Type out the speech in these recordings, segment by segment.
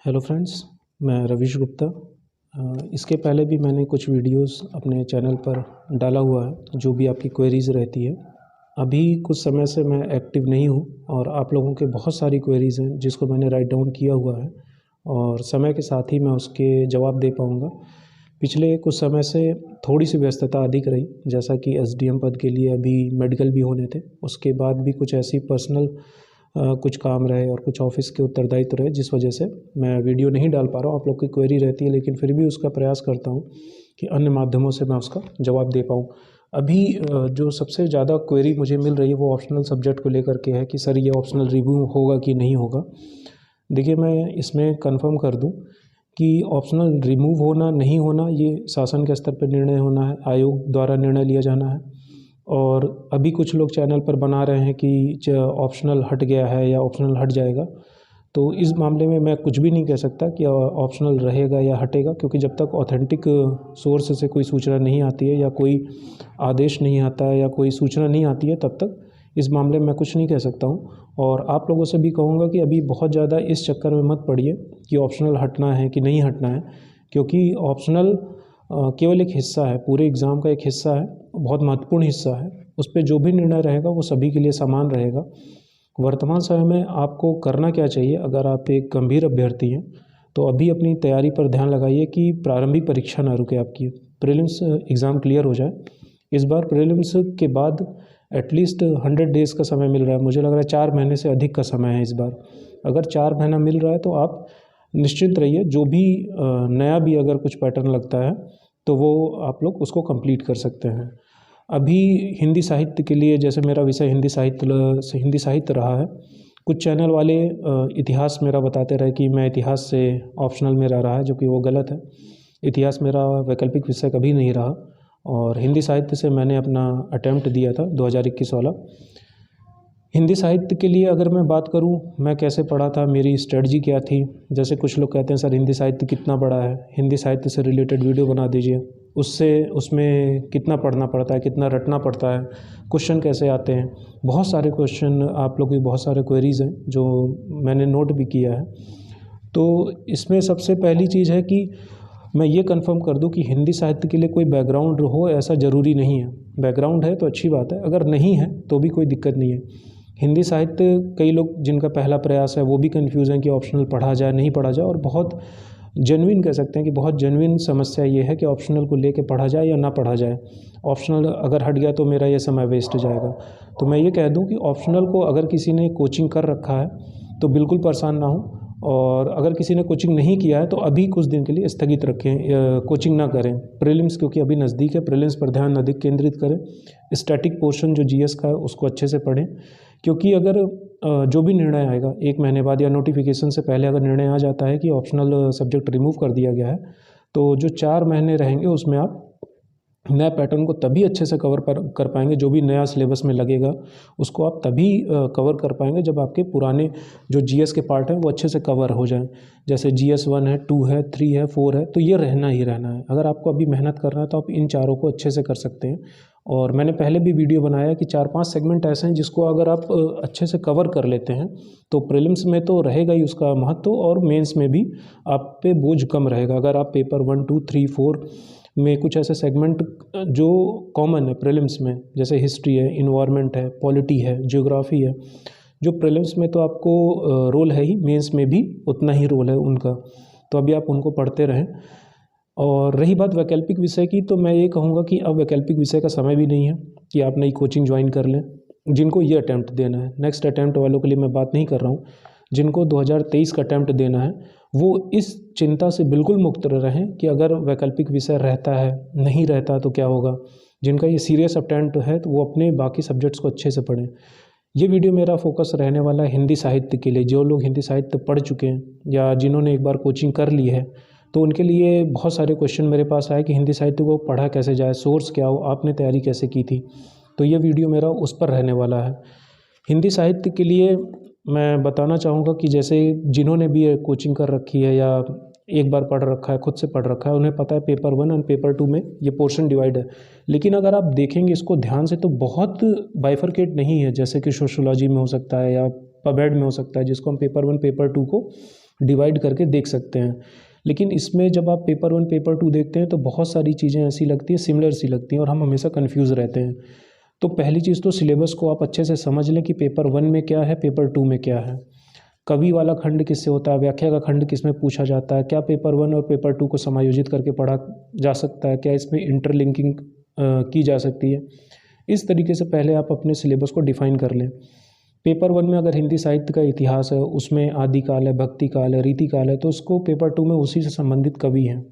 Hello friends, मैं रविश गुप्ता। इसके पहले भी मैंने कुछ वीडियोस अपने चैनल पर डाला हुआ है जो भी आपकी क्वेरीज़ रहती है। अभी कुछ समय से मैं एक्टिव नहीं हूँ और आप लोगों के बहुत सारी क्वेरीज़ हैं जिसको मैंने राइट डाउन किया हुआ है और समय के साथ ही मैं उसके जवाब दे पाऊँगा। पिछले कुछ समय से थोड़ी सी व्यस्तता अधिक रही, जैसा कि एसडीएम पद के लिए अभी मेडिकल भी होने थे। उसके बाद भी कुछ ऐसी पर्सनल कुछ काम रहे और कुछ ऑफिस के उत्तरदायित्व रहे, जिस वजह से मैं वीडियो नहीं डाल पा रहा हूँ। आप लोग की क्वेरी रहती है, लेकिन फिर भी उसका प्रयास करता हूँ कि अन्य माध्यमों से मैं उसका जवाब दे पाऊँ। अभी जो सबसे ज़्यादा क्वेरी मुझे मिल रही है वो ऑप्शनल सब्जेक्ट को लेकर के है कि सर ये ऑप्शनल रिव्यू होगा कि नहीं होगा। देखिए, मैं इसमें कंफर्म कर दूं कि ऑप्शनल रिमूव होना नहीं होना ये शासन के स्तर पर निर्णय होना है, आयोग द्वारा निर्णय लिया जाना है। और अभी कुछ लोग चैनल पर बना रहे हैं कि ऑप्शनल हट गया है या ऑप्शनल हट जाएगा, तो इस मामले में मैं कुछ भी नहीं कह सकता कि ऑप्शनल रहेगा या हटेगा, क्योंकि जब तक ऑथेंटिक सोर्स से कोई सूचना नहीं आती है या कोई आदेश नहीं आता है या कोई सूचना नहीं आती है, तब तक इस मामले में मैं कुछ नहीं कह सकता हूँ। और आप लोगों से भी कहूँगा कि अभी बहुत ज़्यादा इस चक्कर में मत पड़िए कि ऑप्शनल हटना है कि नहीं हटना है, क्योंकि ऑप्शनल केवल एक हिस्सा है, पूरे एग्ज़ाम का एक हिस्सा है, बहुत महत्वपूर्ण हिस्सा है। उस पर जो भी निर्णय रहेगा वो सभी के लिए समान रहेगा। वर्तमान समय में आपको करना क्या चाहिए, अगर आप एक गंभीर अभ्यर्थी हैं तो अभी अपनी तैयारी पर ध्यान लगाइए कि प्रारंभिक परीक्षा ना रुके, आपकी प्रीलिम्स एग्ज़ाम क्लियर हो जाए। इस बार प्रीलिम्स के बाद एटलीस्ट 100 डेज़ का समय मिल रहा है, मुझे लग रहा है 4 महीने से अधिक का समय है इस बार। अगर 4 महीना मिल रहा है तो आप निश्चिंत रहिए, जो भी नया भी अगर कुछ पैटर्न लगता है तो वो आप लोग उसको कंप्लीट कर सकते हैं। अभी हिंदी साहित्य के लिए, जैसे मेरा विषय हिंदी साहित्य रहा है, कुछ चैनल वाले इतिहास मेरा बताते रहे कि मैं इतिहास से ऑप्शनल में रह रहा है, जो कि वो गलत है। इतिहास मेरा वैकल्पिक विषय कभी नहीं रहा और हिंदी साहित्य से मैंने अपना अटेम्प्ट दिया था 2021 वाला। हिंदी साहित्य के लिए अगर मैं बात करूं, मैं कैसे पढ़ा था, मेरी स्ट्रेटजी क्या थी। जैसे कुछ लोग कहते हैं सर हिंदी साहित्य कितना बड़ा है, हिंदी साहित्य से रिलेटेड वीडियो बना दीजिए, उसमें कितना पढ़ना पड़ता है, कितना रटना पड़ता है, क्वेश्चन कैसे आते हैं। बहुत सारे क्वेश्चन, आप लोग की बहुत सारे क्वेरीज़ हैं जो मैंने नोट भी किया है। तो इसमें सबसे पहली चीज़ है कि मैं ये कंफर्म कर दूं कि हिंदी साहित्य के लिए कोई बैकग्राउंड हो ऐसा ज़रूरी नहीं है। बैकग्राउंड है तो अच्छी बात है, अगर नहीं है तो भी कोई दिक्कत नहीं है। हिंदी साहित्य कई लोग जिनका पहला प्रयास है वो भी कन्फ्यूज़ हैं कि ऑप्शनल पढ़ा जाए नहीं पढ़ा जाए, और बहुत जेन्युइन कह सकते हैं कि बहुत जेन्युइन समस्या ये है कि ऑप्शनल को लेके पढ़ा जाए या ना पढ़ा जाए। ऑप्शनल अगर हट गया तो मेरा ये समय वेस्ट जाएगा। तो मैं ये कह दूं कि ऑप्शनल को अगर किसी ने कोचिंग कर रखा है तो बिल्कुल परेशान ना हो, और अगर किसी ने कोचिंग नहीं किया है तो अभी कुछ दिन के लिए स्थगित रखें, कोचिंग ना करें। प्रीलिम्स क्योंकि अभी नज़दीक है, प्रीलिम्स पर ध्यान अधिक केंद्रित करें। स्टैटिक पोर्शन जो जीएस का है उसको अच्छे से पढ़ें, क्योंकि अगर जो भी निर्णय आएगा 1 महीने बाद या नोटिफिकेशन से पहले अगर निर्णय आ जाता है कि ऑप्शनल सब्जेक्ट रिमूव कर दिया गया है, तो जो 4 महीने रहेंगे उसमें आप नए पैटर्न को तभी अच्छे से कर पाएंगे। जो भी नया सिलेबस में लगेगा उसको आप तभी कवर कर पाएंगे जब आपके पुराने जो जीएस के पार्ट हैं वो अच्छे से कवर हो जाएं। जैसे जीएस 1 है, 2 है, 3 है, 4 है, तो ये रहना ही रहना है। अगर आपको अभी मेहनत करना है तो आप इन चारों को अच्छे से कर सकते हैं। और मैंने पहले भी वीडियो बनाया कि 4-5 सेगमेंट ऐसे हैं जिसको अगर आप अच्छे से कवर कर लेते हैं तो प्रीलिम्स में तो रहेगा ही उसका महत्व, और मेंस में भी आप पे बोझ कम रहेगा। अगर आप पेपर 1, 2, 3, 4 में कुछ ऐसे सेगमेंट जो कॉमन है प्रीलिम्स में, जैसे हिस्ट्री है, इन्वायरमेंट है, पॉलिटी है, ज्योग्राफी है, जो प्रीलिम्स में तो आपको रोल है ही, मेंस में भी उतना ही रोल है उनका, तो अभी आप उनको पढ़ते रहें। और रही बात वैकल्पिक विषय की, तो मैं ये कहूँगा कि अब वैकल्पिक विषय का समय भी नहीं है कि आप नई कोचिंग ज्वाइन कर लें। जिनको ये अटैम्प्ट देना है, नेक्स्ट अटैम्प्ट वालों के लिए मैं बात नहीं कर रहा हूँ, जिनको 2023 का अटैम्प्ट देना है वो इस चिंता से बिल्कुल मुक्त रहें कि अगर वैकल्पिक विषय रहता है, नहीं रहता तो क्या होगा। जिनका ये सीरियस अटैम्प्ट है तो वो अपने बाकी सब्जेक्ट्स को अच्छे से पढ़ें। ये वीडियो मेरा फोकस रहने वाला है हिंदी साहित्य के लिए। जो लोग हिंदी साहित्य पढ़ चुके हैं या जिन्होंने एक बार कोचिंग कर ली है, तो उनके लिए बहुत सारे क्वेश्चन मेरे पास आए कि हिंदी साहित्य को पढ़ा कैसे जाए, सोर्स क्या हो, आपने तैयारी कैसे की थी। तो ये वीडियो मेरा उस पर रहने वाला है। हिंदी साहित्य के लिए मैं बताना चाहूँगा कि जैसे जिन्होंने भी कोचिंग कर रखी है या एक बार पढ़ रखा है, खुद से पढ़ रखा है, उन्हें पता है पेपर 1 और पेपर 2 में ये पोर्शन डिवाइड है। लेकिन अगर आप देखेंगे इसको ध्यान से तो बहुत बाइफरकेट नहीं है, जैसे कि सोशियोलॉजी में हो सकता है या पबेड में हो सकता है, जिसको हम पेपर 1 पेपर 2 को डिवाइड करके देख सकते हैं। लेकिन इसमें जब आप पेपर 1 पेपर 2 देखते हैं तो बहुत सारी चीज़ें ऐसी लगती हैं, सिमिलर सी लगती हैं और हम हमेशा कन्फ्यूज़ रहते हैं। तो पहली चीज़ तो सिलेबस को आप अच्छे से समझ लें कि पेपर 1 में क्या है, पेपर 2 में क्या है। कवि वाला खंड किससे होता है, व्याख्या का खंड किसमें पूछा जाता है, क्या पेपर 1 और पेपर 2 को समायोजित करके पढ़ा जा सकता है, क्या इसमें इंटरलिंकिंग की जा सकती है। इस तरीके से पहले आप अपने सिलेबस को डिफ़ाइन कर लें। पेपर 1 में अगर हिंदी साहित्य का इतिहास है, उसमें आदिकाल है, भक्ति काल है, रीतिकाल है, तो उसको पेपर 2 में उसी से संबंधित कवि हैं।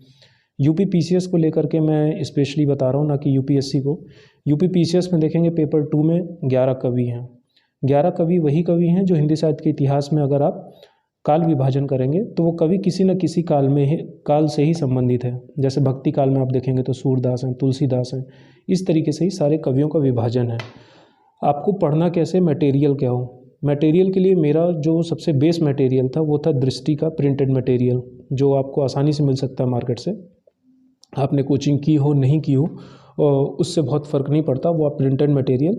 यूपी पीसीएस को लेकर के मैं स्पेशली बता रहा हूँ, ना कि यूपीएससी को। यूपी पीसीएस में देखेंगे पेपर 2 में 11 कवि हैं। 11 कवि वही कवि हैं जो हिंदी साहित्य के इतिहास में अगर आप काल विभाजन करेंगे तो वो कवि किसी न किसी काल से ही संबंधित है। जैसे भक्ति काल में आप देखेंगे तो सूरदास हैं, तुलसीदास हैं। इस तरीके से ही सारे कवियों का विभाजन है। आपको पढ़ना कैसे, मटेरियल क्या हो। मटेरियल के लिए मेरा जो सबसे बेस मटेरियल था वो था दृष्टि का प्रिंटेड मटेरियल, जो आपको आसानी से मिल सकता है मार्केट से। आपने कोचिंग की हो नहीं की हो उससे बहुत फ़र्क नहीं पड़ता, वो आप प्रिंटेड मटेरियल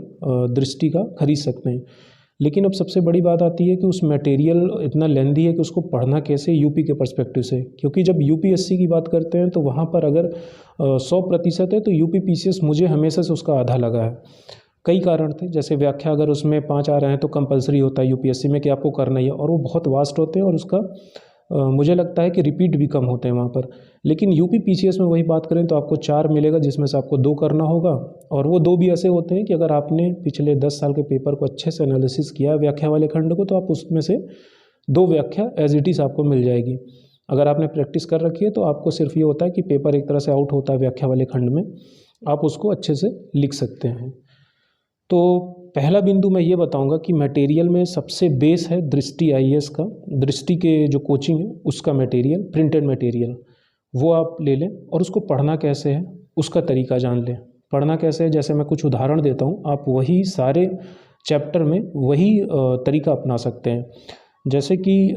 दृष्टि का खरीद सकते हैं। लेकिन अब सबसे बड़ी बात आती है कि उस मटेरियल इतना लेंदी है कि उसको पढ़ना कैसे यूपी के पर्सपेक्टिव से। क्योंकि जब यूपीएससी की बात करते हैं तो वहाँ पर अगर 100% है तो यूपी पीसीएस मुझे हमेशा से उसका आधा लगा है। कई कारण थे, जैसे व्याख्या अगर उसमें 5 आ रहे हैं तो कंपलसरी होता है यूपीएससी में कि आपको करना ही है, और वो बहुत वास्ट होते हैं और उसका मुझे लगता है कि रिपीट भी कम होते हैं वहाँ पर। लेकिन यूपी पीसीएस में वही बात करें तो आपको 4 मिलेगा, जिसमें से आपको 2 करना होगा, और वो 2 भी ऐसे होते हैं कि अगर आपने पिछले 10 साल के पेपर को अच्छे से एनालिसिस किया है व्याख्या वाले खंड को, तो आप उसमें से 2 व्याख्या एज इट इज़ आपको मिल जाएगी। अगर आपने प्रैक्टिस कर रखी है तो आपको सिर्फ ये होता है कि पेपर एक तरह से आउट होता है व्याख्या वाले खंड में, आप उसको अच्छे से लिख सकते हैं। तो पहला बिंदु मैं ये बताऊंगा कि मटेरियल में सबसे बेस है दृष्टि आईएएस का, दृष्टि के जो कोचिंग है उसका मटेरियल, प्रिंटेड मटेरियल, वो आप ले लें। और उसको पढ़ना कैसे है उसका तरीका जान लें। पढ़ना कैसे है, जैसे मैं कुछ उदाहरण देता हूँ, आप वही सारे चैप्टर में वही तरीका अपना सकते हैं। जैसे कि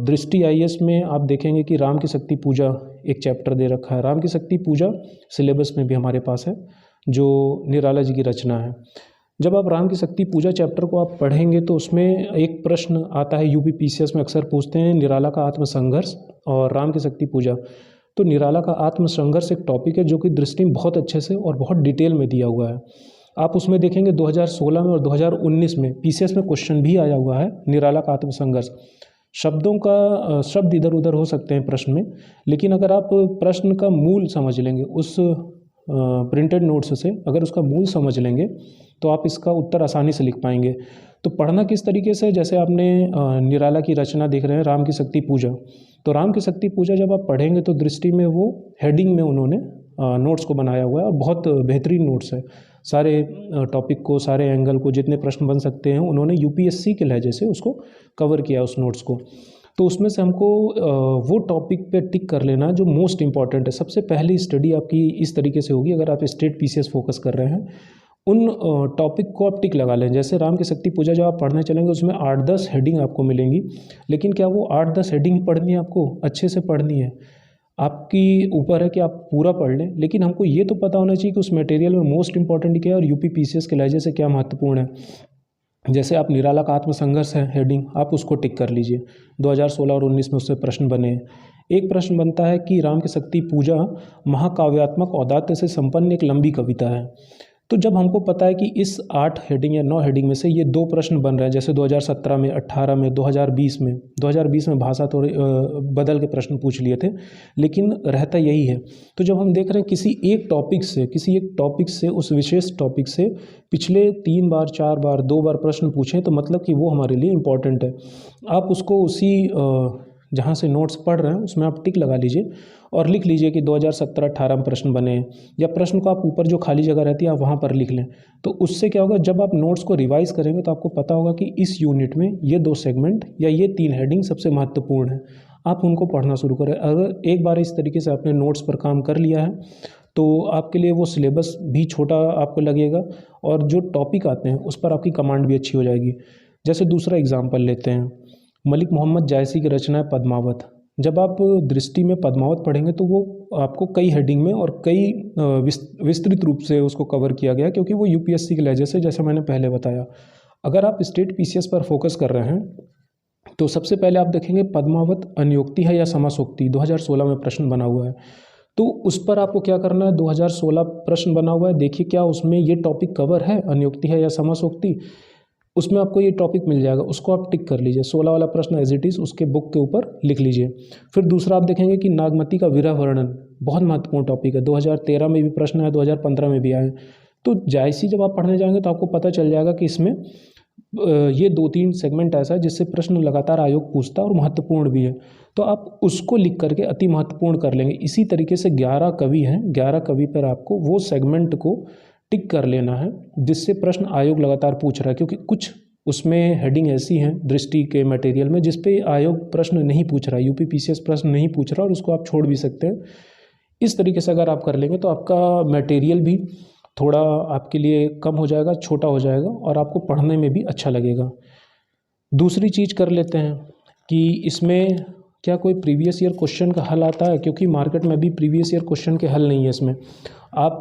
दृष्टि आईएएस में आप देखेंगे कि राम की शक्ति पूजा एक चैप्टर दे रखा है। राम की शक्ति पूजा सिलेबस में भी हमारे पास है, जो निराला जी की रचना है। जब आप राम की शक्ति पूजा चैप्टर को आप पढ़ेंगे तो उसमें एक प्रश्न आता है, यूपी पीसीएस में अक्सर पूछते हैं, निराला का आत्मसंघर्ष और राम की शक्ति पूजा। तो निराला का आत्मसंघर्ष एक टॉपिक है जो कि दृष्टि में बहुत अच्छे से और बहुत डिटेल में दिया हुआ है। आप उसमें देखेंगे 2016 में और 2019 में पीसीएस में क्वेश्चन भी आया हुआ है निराला का आत्मसंघर्ष। शब्दों का शब्द इधर उधर हो सकते हैं प्रश्न में, लेकिन अगर आप प्रश्न का मूल समझ लेंगे, उस प्रिंटेड नोट्स से अगर उसका मूल समझ लेंगे तो आप इसका उत्तर आसानी से लिख पाएंगे। तो पढ़ना किस तरीके से, जैसे आपने निराला की रचना देख रहे हैं राम की शक्ति पूजा, तो राम की शक्ति पूजा जब आप पढ़ेंगे तो दृष्टि में वो हेडिंग में उन्होंने नोट्स को बनाया हुआ है और बहुत बेहतरीन नोट्स है। सारे टॉपिक को, सारे एंगल को, जितने प्रश्न बन सकते हैं उन्होंने यूपीएससी के लहजे से उसको कवर किया उस नोट्स को। तो उसमें से हमको वो टॉपिक पे टिक कर लेना जो मोस्ट इंपॉर्टेंट है। सबसे पहली स्टडी आपकी इस तरीके से होगी, अगर आप स्टेट पीसीएस फोकस कर रहे हैं, उन टॉपिक को आप टिक लगा लें। जैसे राम की शक्ति पूजा जब आप पढ़ने चलेंगे उसमें 8-10 हेडिंग आपको मिलेंगी, लेकिन क्या वो 8-10 हेडिंग पढ़नी है, आपको अच्छे से पढ़नी है, आपकी ऊपर है कि आप पूरा पढ़ लें। लेकिन हमको ये तो पता होना चाहिए कि उस मटेरियल में मोस्ट इंपॉर्टेंट क्या है और यूपी पीसीएस के लहजे से क्या महत्वपूर्ण है। जैसे आप निराला का आत्मसंघर्ष है हेडिंग, आप उसको टिक कर लीजिए। 2016 और 19 में उससे प्रश्न बने हैं। एक प्रश्न बनता है कि राम की शक्ति पूजा महाकाव्यात्मक औदात्य से संपन्न एक लंबी कविता है। तो जब हमको पता है कि इस 8 हेडिंग या 9 हेडिंग में से ये 2 प्रश्न बन रहे हैं, जैसे 2017 में, 18 में, 2020 में भाषा थोड़े बदल के प्रश्न पूछ लिए थे, लेकिन रहता यही है। तो जब हम देख रहे हैं किसी एक टॉपिक से उस विशेष टॉपिक से पिछले 3 बार, 4 बार, 2 बार प्रश्न पूछें, तो मतलब कि वो हमारे लिए इम्पॉर्टेंट है। आप उसको उसी जहाँ से नोट्स पढ़ रहे हैं उसमें आप टिक लगा लीजिए और लिख लीजिए कि 2017-18 में प्रश्न बने हैं, या प्रश्न को आप ऊपर जो खाली जगह रहती है आप वहाँ पर लिख लें। तो उससे क्या होगा, जब आप नोट्स को रिवाइज करेंगे तो आपको पता होगा कि इस यूनिट में ये 2 सेगमेंट या ये 3 हेडिंग सबसे महत्वपूर्ण है। आप उनको पढ़ना शुरू करें। अगर एक बार इस तरीके से आपने नोट्स पर काम कर लिया है तो आपके लिए वो सिलेबस भी छोटा आपको लगेगा और जो टॉपिक आते हैं उस पर आपकी कमांड भी अच्छी हो जाएगी। जैसे दूसरा एग्जाम्पल लेते हैं, मलिक मोहम्मद जायसी की रचना है पद्मावत। जब आप दृष्टि में पद्मावत पढ़ेंगे तो वो आपको कई हेडिंग में और कई विस्तृत रूप से उसको कवर किया गया, क्योंकि वो यूपीएससी के लहजे से, जैसे मैंने पहले बताया। अगर आप स्टेट पीसीएस पर फोकस कर रहे हैं तो सबसे पहले आप देखेंगे पद्मावत अनियोक्ति है या समासोक्ति, 2016 में प्रश्न बना हुआ है। तो उस पर आपको क्या करना है, 2016 प्रश्न बना हुआ है, देखिए क्या उसमें ये टॉपिक कवर है, अनियोक्ति है या समासोक्ति। उसमें आपको ये टॉपिक मिल जाएगा, उसको आप टिक कर लीजिए। 16 वाला प्रश्न एज इट इज़ उसके बुक के ऊपर लिख लीजिए। फिर दूसरा आप देखेंगे कि नागमती का विरह वर्णन, बहुत महत्वपूर्ण टॉपिक है, 2013 में भी प्रश्न है, 2015 में भी आए। तो जैसे ही जब आप पढ़ने जाएंगे तो आपको पता चल जाएगा कि इसमें ये 2-3 सेगमेंट ऐसा है जिससे प्रश्न लगातार आयोग पूछता है और महत्वपूर्ण भी है। तो आप उसको लिख करके अति महत्वपूर्ण कर लेंगे। इसी तरीके से 11 कवि हैं, 11 कवि पर आपको वो सेगमेंट को टिक कर लेना है जिससे प्रश्न आयोग लगातार पूछ रहा है, क्योंकि कुछ उसमें हेडिंग ऐसी हैं दृष्टि के मटेरियल में जिस पे आयोग प्रश्न नहीं पूछ रहा है, यूपी पीसीएस प्रश्न नहीं पूछ रहा और उसको आप छोड़ भी सकते हैं। इस तरीके से अगर आप कर लेंगे तो आपका मटेरियल भी थोड़ा आपके लिए कम हो जाएगा, छोटा हो जाएगा और आपको पढ़ने में भी अच्छा लगेगा। दूसरी चीज़ कर लेते हैं कि इसमें क्या कोई प्रीवियस ईयर क्वेश्चन का हल आता है, क्योंकि मार्केट में भी प्रीवियस ईयर क्वेश्चन के हल नहीं है इसमें। आप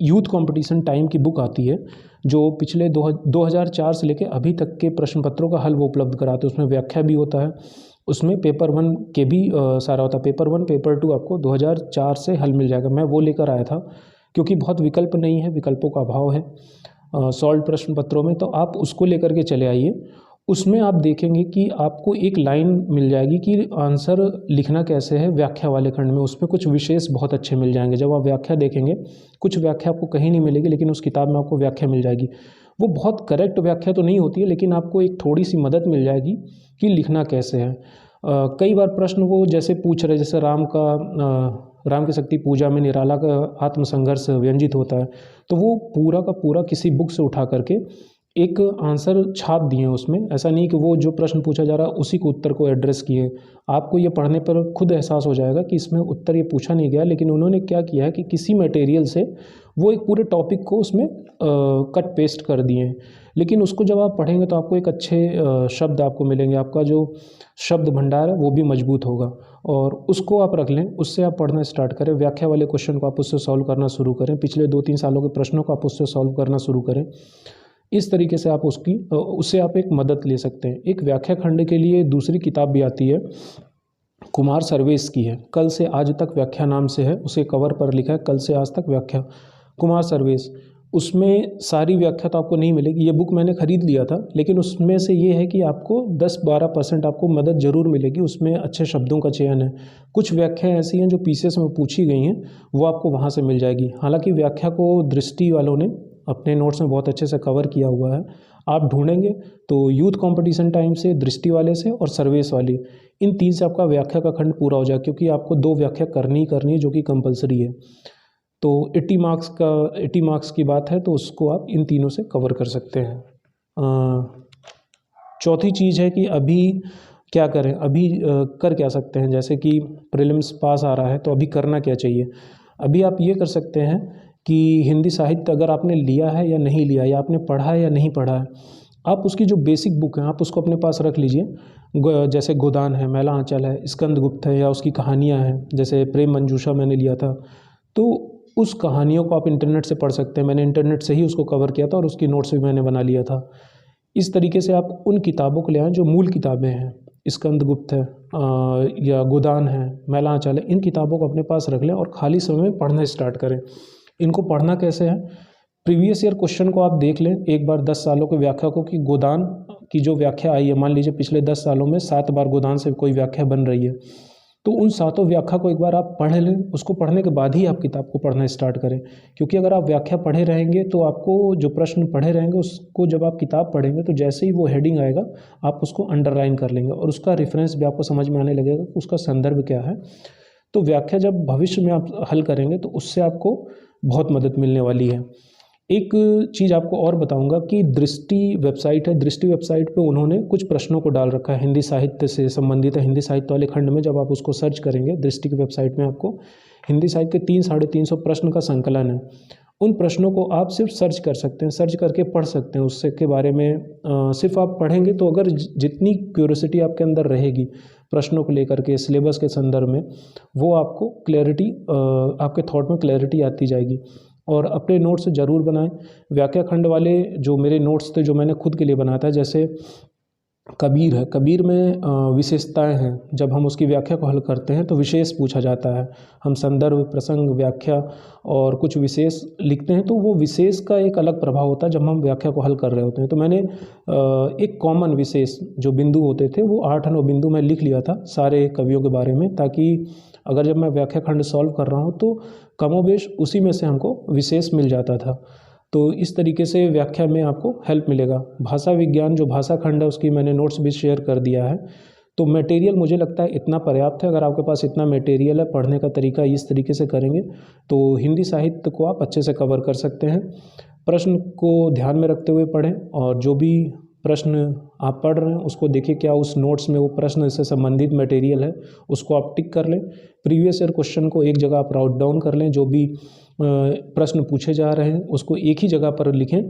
यूथ कंपटीशन टाइम की बुक आती है जो पिछले 2004 से लेकर अभी तक के प्रश्न पत्रों का हल वो उपलब्ध कराते हैं। उसमें व्याख्या भी होता है, उसमें पेपर 1 के भी सारा होता है। पेपर 1 पेपर 2 आपको 2004 से हल मिल जाएगा। मैं वो लेकर आया था क्योंकि बहुत विकल्प नहीं है, विकल्पों का अभाव है सॉल्व प्रश्न पत्रों में, तो आप उसको लेकर के चले आइए। उसमें आप देखेंगे कि आपको एक लाइन मिल जाएगी कि आंसर लिखना कैसे है व्याख्या वाले खंड में। उसमें कुछ विशेष बहुत अच्छे मिल जाएंगे। जब आप व्याख्या देखेंगे, कुछ व्याख्या आपको कहीं नहीं मिलेगी लेकिन उस किताब में आपको व्याख्या मिल जाएगी। वो बहुत करेक्ट व्याख्या तो नहीं होती है लेकिन आपको एक थोड़ी सी मदद मिल जाएगी कि लिखना कैसे है। कई बार प्रश्न वो जैसे पूछ रहे, जैसे राम की शक्ति पूजा में निराला का आत्मसंघर्ष व्यंजित होता है, तो वो पूरा का पूरा किसी बुक से उठा करके एक आंसर छाप दिए उसमें। ऐसा नहीं कि वो जो प्रश्न पूछा जा रहा है उसी को उत्तर को एड्रेस किए। आपको ये पढ़ने पर खुद एहसास हो जाएगा कि इसमें उत्तर ये पूछा नहीं गया, लेकिन उन्होंने क्या किया है कि किसी मटेरियल से वो एक पूरे टॉपिक को उसमें कट पेस्ट कर दिए हैं। लेकिन उसको जब आप पढ़ेंगे तो आपको एक अच्छे शब्द आपको मिलेंगे, आपका जो शब्द भंडार है वो भी मजबूत होगा और उसको आप रख लें। उससे आप पढ़ना स्टार्ट करें। व्याख्या वाले क्वेश्चन को आप उससे सॉल्व करना शुरू करें। पिछले 2-3 सालों के प्रश्नों को आप उससे सॉल्व करना शुरू करें। इस तरीके से आप उससे आप एक मदद ले सकते हैं। एक व्याख्या खंड के लिए दूसरी किताब भी आती है, कुमार सर्वेश की है, कल से आज तक व्याख्या नाम से है। उसके कवर पर लिखा है कल से आज तक व्याख्या, कुमार सर्वेश। उसमें सारी व्याख्या तो आपको नहीं मिलेगी, ये बुक मैंने ख़रीद लिया था, लेकिन उसमें से ये है कि आपको 10-12% आपको मदद ज़रूर मिलेगी। उसमें अच्छे शब्दों का चयन है। कुछ व्याख्याएँ ऐसी हैं जो पीसीएस में पूछी गई हैं, वो आपको वहाँ से मिल जाएगी। हालांकि व्याख्या को दृष्टि वालों ने अपने नोट्स में बहुत अच्छे से कवर किया हुआ है। आप ढूंढेंगे तो यूथ कंपटीशन टाइम से, दृष्टि वाले से और सर्वेश वाली, इन 3 से आपका व्याख्या का खंड पूरा हो जाए, क्योंकि आपको 2 व्याख्या करनी ही करनी है जो कि कंपलसरी है। तो 80 मार्क्स की बात है तो उसको आप इन तीनों से कवर कर सकते हैं। चौथी चीज़ है कि अभी क्या करें, अभी कर क्या सकते हैं। जैसे कि प्रीलिम्स पास आ रहा है तो अभी करना क्या चाहिए। अभी आप ये कर सकते हैं कि हिंदी साहित्य अगर आपने लिया है या नहीं लिया, या आपने पढ़ा है या नहीं पढ़ा है, आप उसकी जो बेसिक बुक है आप उसको अपने पास रख लीजिए। जैसे गोदान है, मैला आंचल है, स्कंदगुप्त है, या उसकी कहानियाँ हैं, जैसे प्रेम मंजूषा मैंने लिया था, तो उस कहानियों को आप इंटरनेट से पढ़ सकते हैं। मैंने इंटरनेट से ही उसको कवर किया था और उसकी नोट्स भी मैंने बना लिया था। इस तरीके से आप उन किताबों को ले आएँ जो मूल किताबें हैं, स्कंदगुप्त है या गोदान है, मैला आंचल है, इन किताबों को अपने पास रख लें और खाली समय में पढ़ना स्टार्ट करें। इनको पढ़ना कैसे है, प्रीवियस ईयर क्वेश्चन को आप देख लें एक बार 10 सालों के व्याख्या को, कि गोदान की जो व्याख्या आई है, मान लीजिए पिछले 10 सालों में 7 बार गोदान से कोई व्याख्या बन रही है, तो उन 7 व्याख्या को एक बार आप पढ़ लें। उसको पढ़ने के बाद ही आप किताब को पढ़ना स्टार्ट करें, क्योंकि अगर आप व्याख्या पढ़े रहेंगे तो आपको जो प्रश्न पढ़े रहेंगे उसको जब आप किताब पढ़ेंगे तो जैसे ही वो हेडिंग आएगा आप उसको अंडरलाइन कर लेंगे और उसका रेफरेंस भी आपको समझ में आने लगेगा कि उसका संदर्भ क्या है। तो व्याख्या जब भविष्य में आप हल करेंगे तो उससे आपको बहुत मदद मिलने वाली है। एक चीज़ आपको और बताऊंगा कि दृष्टि वेबसाइट है, दृष्टि वेबसाइट पे उन्होंने कुछ प्रश्नों को डाल रखा है हिंदी साहित्य से संबंधित है। हिंदी साहित्य वाले खंड में जब आप उसको सर्च करेंगे दृष्टि की वेबसाइट में, आपको हिंदी साहित्य के 300-350 प्रश्न का संकलन है। उन प्रश्नों को आप सिर्फ सर्च कर सकते हैं, सर्च करके पढ़ सकते हैं। उससे के बारे में सिर्फ आप पढ़ेंगे तो अगर जितनी क्यूरियोसिटी आपके अंदर रहेगी प्रश्नों को लेकर के, सिलेबस के संदर्भ में, वो आपको क्लैरिटी, आपके थॉट में क्लैरिटी आती जाएगी। और अपने नोट्स ज़रूर बनाएं। व्याख्या खंड वाले जो मेरे नोट्स थे, जो मैंने खुद के लिए बनाया था, जैसे कबीर है। कबीर में विशेषताएं हैं। जब हम उसकी व्याख्या को हल करते हैं तो विशेष पूछा जाता है। हम संदर्भ, प्रसंग, व्याख्या और कुछ विशेष लिखते हैं तो वो विशेष का एक अलग प्रभाव होता है जब हम व्याख्या को हल कर रहे होते हैं। तो मैंने एक कॉमन विशेष जो बिंदु होते थे वो 8-9 बिंदु मैं लिख लिया था सारे कवियों के बारे में, ताकि अगर जब मैं व्याख्या खंड सॉल्व कर रहा हूँ तो कमोबेश उसी में से हमको विशेष मिल जाता था। तो इस तरीके से व्याख्या में आपको हेल्प मिलेगा। भाषा विज्ञान जो भाषा खंड है उसकी मैंने नोट्स भी शेयर कर दिया है। तो मटेरियल मुझे लगता है इतना पर्याप्त है। अगर आपके पास इतना मटेरियल है, पढ़ने का तरीका इस तरीके से करेंगे तो हिंदी साहित्य को आप अच्छे से कवर कर सकते हैं। प्रश्न को ध्यान में रखते हुए पढ़ें और जो भी प्रश्न आप पढ़ रहे हैं उसको देखिए क्या उस नोट्स में वो प्रश्न से संबंधित मटेरियल है, उसको आप टिक कर लें। प्रीवियस ईयर क्वेश्चन को एक जगह आप राउट डाउन कर लें। जो भी प्रश्न पूछे जा रहे हैं उसको एक ही जगह पर लिखें,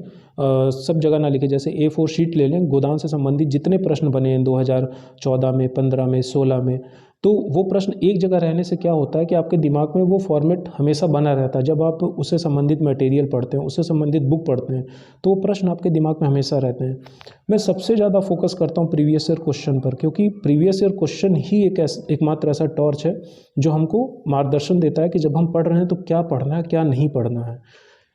सब जगह ना लिखें। जैसे A4 शीट ले लें, गोदान से संबंधित जितने प्रश्न बने हैं 2014 में, 15 में, 16 में, तो वो प्रश्न एक जगह रहने से क्या होता है कि आपके दिमाग में वो फॉर्मेट हमेशा बना रहता है। जब आप उससे संबंधित मटेरियल पढ़ते हैं, उससे संबंधित बुक पढ़ते हैं, तो वो प्रश्न आपके दिमाग में हमेशा रहते हैं। मैं सबसे ज़्यादा फोकस करता हूँ प्रीवियस ईयर क्वेश्चन पर, क्योंकि प्रीवियस ईयर क्वेश्चन ही एकमात्र ऐसा टॉर्च है जो हमको मार्गदर्शन देता है कि जब हम पढ़ रहे हैं तो क्या पढ़ना है, क्या नहीं पढ़ना है।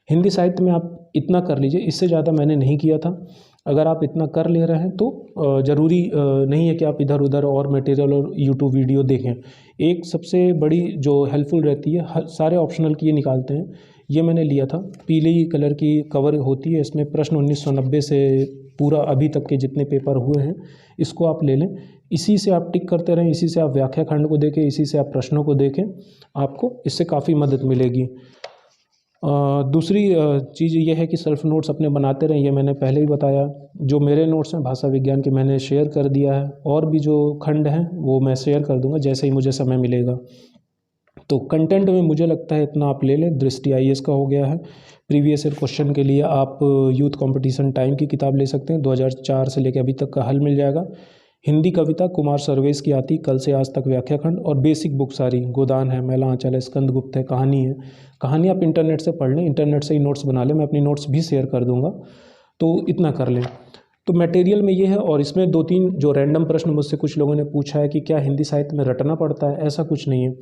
हिंदी साहित्य में आप इतना कर लीजिए, इससे ज़्यादा मैंने नहीं किया था। अगर आप इतना कर ले रहे हैं तो ज़रूरी नहीं है कि आप इधर उधर और मटेरियल और यूट्यूब वीडियो देखें। एक सबसे बड़ी जो हेल्पफुल रहती है, सारे ऑप्शनल की ये निकालते हैं, ये मैंने लिया था। पीली कलर की कवर होती है, इसमें प्रश्न 1990 से पूरा अभी तक के जितने पेपर हुए हैं इसको आप ले लें। इसी से आप टिक करते रहें, इसी से आप व्याख्या खंड को देखें, इसी से आप प्रश्नों को देखें, आपको इससे काफ़ी मदद मिलेगी। दूसरी चीज़ ये है कि सेल्फ नोट्स अपने बनाते रहें। ये मैंने पहले ही बताया। जो मेरे नोट्स हैं भाषा विज्ञान के मैंने शेयर कर दिया है, और भी जो खंड हैं वो मैं शेयर कर दूंगा जैसे ही मुझे समय मिलेगा। तो कंटेंट में मुझे लगता है इतना आप ले लें। दृष्टि IAS का हो गया है। प्रीवियस ईयर क्वेश्चन के लिए आप यूथ कंपटीशन टाइम की किताब ले सकते हैं, 2004 से लेकर अभी तक का हल मिल जाएगा। हिंदी कविता कुमार सर्वेश की आती, कल से आज तक व्याख्या खंड, और बेसिक बुक सारी, गोदान है, मैला आंचल है, स्कंदगुप्त है, कहानी है। कहानी आप इंटरनेट से पढ़ लें, इंटरनेट से ही नोट्स बना लें, मैं अपनी नोट्स भी शेयर कर दूंगा। तो इतना कर लें। तो मटेरियल में ये है। और इसमें 2-3 जो रैंडम प्रश्न मुझसे कुछ लोगों ने पूछा है कि क्या हिंदी साहित्य में रटना पड़ता है, ऐसा कुछ नहीं है।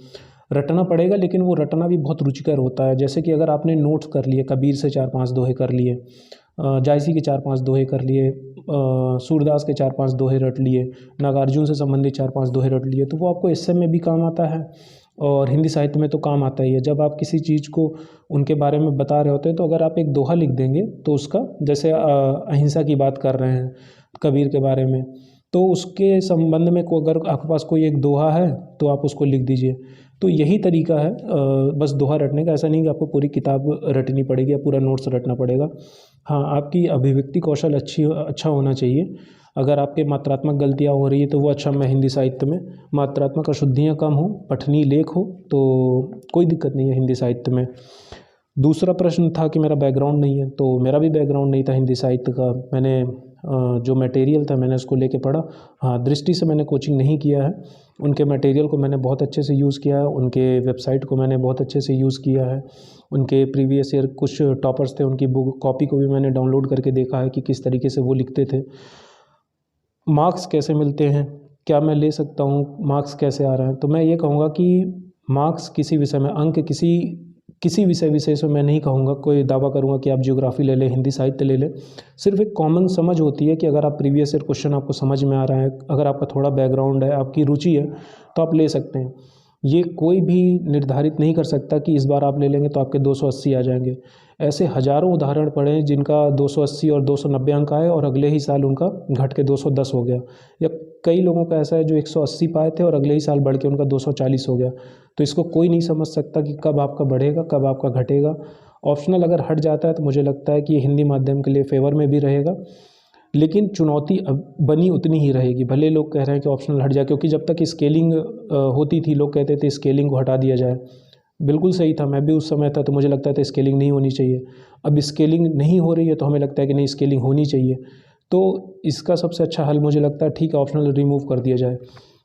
रटना पड़ेगा, लेकिन वो रटना भी बहुत रुचिकर होता है। जैसे कि अगर आपने नोट्स कर लिए, कबीर से 4-5 दोहे कर लिए, जायसी के 4-5 दोहे कर लिए, सूरदास के 4-5 दोहे रट लिए, नागार्जुन से संबंधित 4-5 दोहे रट लिए, तो वो आपको एस्से में भी काम आता है और हिंदी साहित्य में तो काम आता ही है। जब आप किसी चीज़ को उनके बारे में बता रहे होते हैं तो अगर आप एक दोहा लिख देंगे तो उसका, जैसे अहिंसा की बात कर रहे हैं कबीर के बारे में, तो उसके संबंध में अगर आपके पास कोई एक दोहा है तो आप उसको लिख दीजिए। तो यही तरीका है बस दोहा रटने का। ऐसा नहीं कि आपको पूरी किताब रटनी पड़ेगी या पूरा नोट्स रटना पड़ेगा। हाँ, आपकी अभिव्यक्ति कौशल अच्छा होना चाहिए। अगर आपके मात्रात्मक गलतियाँ हो रही है तो वो अच्छा, मैं हिंदी साहित्य में मात्रात्मक अशुद्धियाँ कम हो, पठनीय लेख हो, तो कोई दिक्कत नहीं है हिंदी साहित्य में। दूसरा प्रश्न था कि मेरा बैकग्राउंड नहीं है, तो मेरा भी बैकग्राउंड नहीं था हिंदी साहित्य का। मैंने जो मटेरियल था मैंने उसको लेके पढ़ा। हाँ, दृष्टि से मैंने कोचिंग नहीं किया है। उनके मटेरियल को मैंने बहुत अच्छे से यूज़ किया है, उनके वेबसाइट को मैंने बहुत अच्छे से यूज़ किया है। उनके प्रीवियस ईयर कुछ टॉपर्स थे, उनकी बुक कॉपी को भी मैंने डाउनलोड करके देखा है कि किस तरीके से वो लिखते थे। मार्क्स कैसे मिलते हैं, क्या मैं ले सकता हूँ, मार्क्स कैसे आ रहे हैं, तो मैं ये कहूँगा कि मार्क्स किसी विषय में, अंक किसी विषय से मैं नहीं कहूँगा, कोई दावा करूँगा कि आप ज्योग्राफी ले लें, हिंदी साहित्य ले लें। सिर्फ एक कॉमन समझ होती है कि अगर आप प्रीवियस ईयर क्वेश्चन आपको समझ में आ रहा है, अगर आपका थोड़ा बैकग्राउंड है, आपकी रुचि है, तो आप ले सकते हैं। ये कोई भी निर्धारित नहीं कर सकता कि इस बार आप ले लेंगे तो आपके 280 आ जाएंगे। ऐसे हज़ारों उदाहरण पड़े हैं जिनका 280 और 290 अंक आए और अगले ही साल उनका घट के 210 हो गया। या कई लोगों का ऐसा है जो 180 पाए थे और अगले ही साल बढ़ के उनका 240 हो गया। तो इसको कोई नहीं समझ सकता कि कब आपका बढ़ेगा, कब आपका घटेगा। ऑप्शनल अगर हट जाता है तो मुझे लगता है कि ये हिंदी माध्यम के लिए फेवर में भी रहेगा, लेकिन चुनौती अब बनी उतनी ही रहेगी। भले लोग कह रहे हैं कि ऑप्शनल हट जाए, क्योंकि जब तक स्केलिंग होती थी लोग कहते थे स्केलिंग को हटा दिया जाए। बिल्कुल सही था, मैं भी उस समय था तो मुझे लगता था स्केलिंग नहीं होनी चाहिए। अब स्केलिंग नहीं हो रही है तो हमें लगता है कि नहीं, स्केलिंग होनी चाहिए। तो इसका सबसे अच्छा हल मुझे लगता है ठीक है, ऑप्शनल रिमूव कर दिया जाए।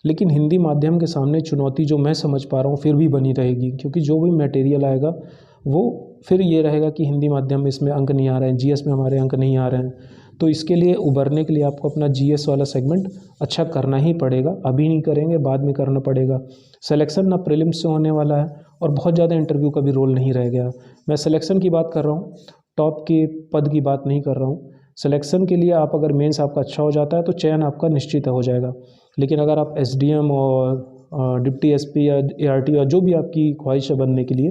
लेकिन हिंदी माध्यम के सामने चुनौती जो मैं समझ पा रहा हूँ फिर भी बनी रहेगी, क्योंकि जो भी मटेरियल आएगा वो फिर ये रहेगा कि हिंदी माध्यम में इसमें अंक नहीं आ रहे हैं, GS में हमारे अंक नहीं आ रहे हैं। तो इसके लिए उभरने के लिए आपको अपना जीएस वाला सेगमेंट अच्छा करना ही पड़ेगा। अभी नहीं करेंगे, बाद में करना पड़ेगा। सिलेक्शन ना प्रीलिम्स से होने वाला है और बहुत ज़्यादा इंटरव्यू का भी रोल नहीं रह गया। मैं सिलेक्शन की बात कर रहा हूँ, टॉप के पद की बात नहीं कर रहा हूँ। सिलेक्शन के लिए आप अगर मेंस आपका अच्छा हो जाता है तो चयन आपका निश्चित हो जाएगा। लेकिन अगर आप एसडीएम और डिप्टी एसपी या एआरटी या जो भी आपकी ख्वाहिश है बनने के लिए,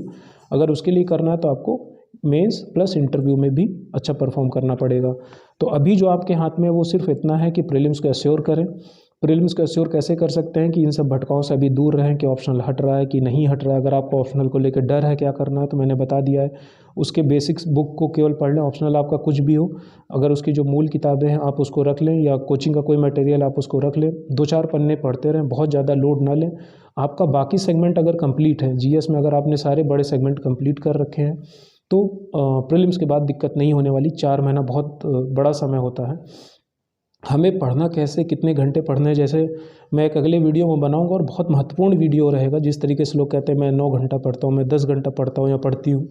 अगर उसके लिए करना है तो आपको मेंस प्लस इंटरव्यू में भी अच्छा परफॉर्म करना पड़ेगा। तो अभी जो आपके हाथ में है वो सिर्फ इतना है कि प्रीलिम्स को एश्योर करें। प्रीलिम्स को एश्योर कैसे कर सकते हैं कि इन सब भटकाओं से अभी दूर रहें, कि ऑप्शनल हट रहा है कि नहीं हट रहा है। अगर आपको ऑप्शनल को लेकर डर है क्या करना है तो मैंने बता दिया है, उसके बेसिक्स बुक को केवल पढ़ लें। ऑप्शनल आपका कुछ भी हो, अगर उसकी जो मूल किताबें हैं आप उसको रख लें, या कोचिंग का कोई मटेरियल आप उसको रख लें, 2-4 पन्ने पढ़ते रहें, बहुत ज़्यादा लोड ना लें। आपका बाकी सेगमेंट अगर कंप्लीट है, जीएस में अगर आपने सारे बड़े सेगमेंट कंप्लीट कर रखे हैं तो प्रीलिम्स के बाद दिक्कत नहीं होने वाली। 4 महीना बहुत बड़ा समय होता है। हमें पढ़ना कैसे, कितने घंटे पढ़ने, जैसे मैं एक अगले वीडियो में बनाऊंगा और बहुत महत्वपूर्ण वीडियो रहेगा। जिस तरीके से लोग कहते हैं मैं 9 घंटा पढ़ता हूँ, मैं 10 घंटा पढ़ता हूँ या पढ़ती हूँ,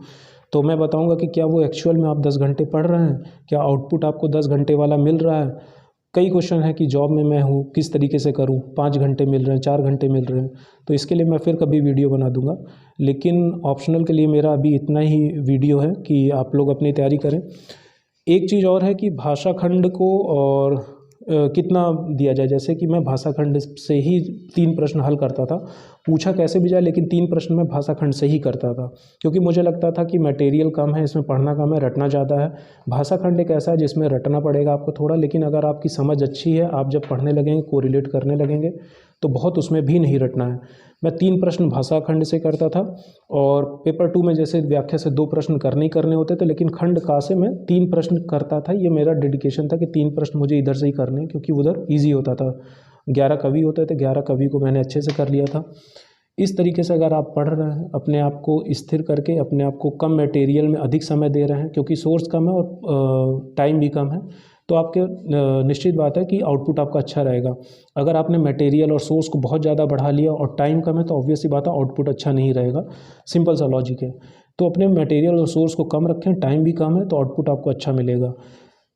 तो मैं बताऊंगा कि क्या वो एक्चुअल में आप 10 घंटे पढ़ रहे हैं, क्या आउटपुट आपको 10 घंटे वाला मिल रहा है। कई क्वेश्चन है कि जॉब में मैं हूँ, किस तरीके से करूँ, 5 घंटे मिल रहे हैं, 4 घंटे मिल रहे हैं, तो इसके लिए मैं फिर कभी वीडियो बना दूंगा। लेकिन ऑप्शनल के लिए मेरा अभी इतना ही वीडियो है कि आप लोग अपनी तैयारी करें। एक चीज़ और है कि भाषा खंड को और कितना दिया जाए। जैसे कि मैं भाषा खंड से ही 3 प्रश्न हल करता था, पूछा कैसे भी जाए, लेकिन 3 प्रश्न मैं भाषा खंड से ही करता था, क्योंकि मुझे लगता था कि मटेरियल कम है, इसमें पढ़ना कम है, रटना ज़्यादा है। भाषा खंड एक ऐसा है जिसमें रटना पड़ेगा आपको थोड़ा, लेकिन अगर आपकी समझ अच्छी है, आप जब पढ़ने लगेंगे, कोरिलेट करने लगेंगे, तो बहुत उसमें भी नहीं रटना है। मैं 3 प्रश्न भाषा खंड से करता था, और पेपर 2 में जैसे व्याख्या से 2 प्रश्न करने ही करने होते थे, लेकिन खंड का से मैं 3 प्रश्न करता था। ये मेरा डेडिकेशन था कि 3 प्रश्न मुझे इधर से ही करने हैं, क्योंकि उधर ईजी होता था। 11 कवि होते थे, 11 कवि को मैंने अच्छे से कर लिया था। इस तरीके से अगर आप पढ़ रहे हैं, अपने आप को स्थिर करके, अपने आप को कम मटेरियल में अधिक समय दे रहे हैं, क्योंकि सोर्स कम है और टाइम भी कम है, तो आपके निश्चित बात है कि आउटपुट आपका अच्छा रहेगा। अगर आपने मटेरियल और सोर्स को बहुत ज़्यादा बढ़ा लिया और टाइम कम है, तो ऑब्वियस सी बात है आउटपुट अच्छा नहीं रहेगा। सिंपल सा लॉजिक है। तो अपने मटेरियल और सोर्स को कम रखें, टाइम भी कम है, तो आउटपुट आपको अच्छा मिलेगा।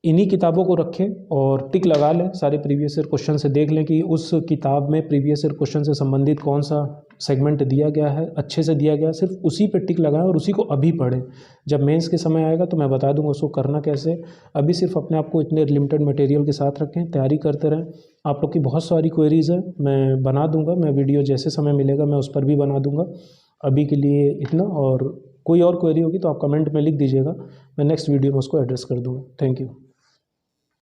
इन्हीं किताबों को रखें और टिक लगा लें, सारे प्रीवियस ईयर क्वेश्चन से देख लें कि उस किताब में प्रीवियस ईयर क्वेश्चन से संबंधित कौन सा सेगमेंट दिया गया है, अच्छे से दिया गया है, सिर्फ उसी पे टिक लगाएं और उसी को अभी पढ़ें। जब मेंस के समय आएगा तो मैं बता दूंगा उसको करना कैसे। अभी सिर्फ अपने आप को इतने लिमिटेड मटेरियल के साथ रखें, तैयारी करते रहें। आप लोग की बहुत सारी क्वेरीज़ है, मैं बना दूंगा, मैं वीडियो जैसे समय मिलेगा मैं उस पर भी बना दूंगा। अभी के लिए इतना, और कोई और क्वेरी होगी तो आप कमेंट में लिख दीजिएगा, मैं नेक्स्ट वीडियो में उसको एड्रेस कर दूँगा। Thank you.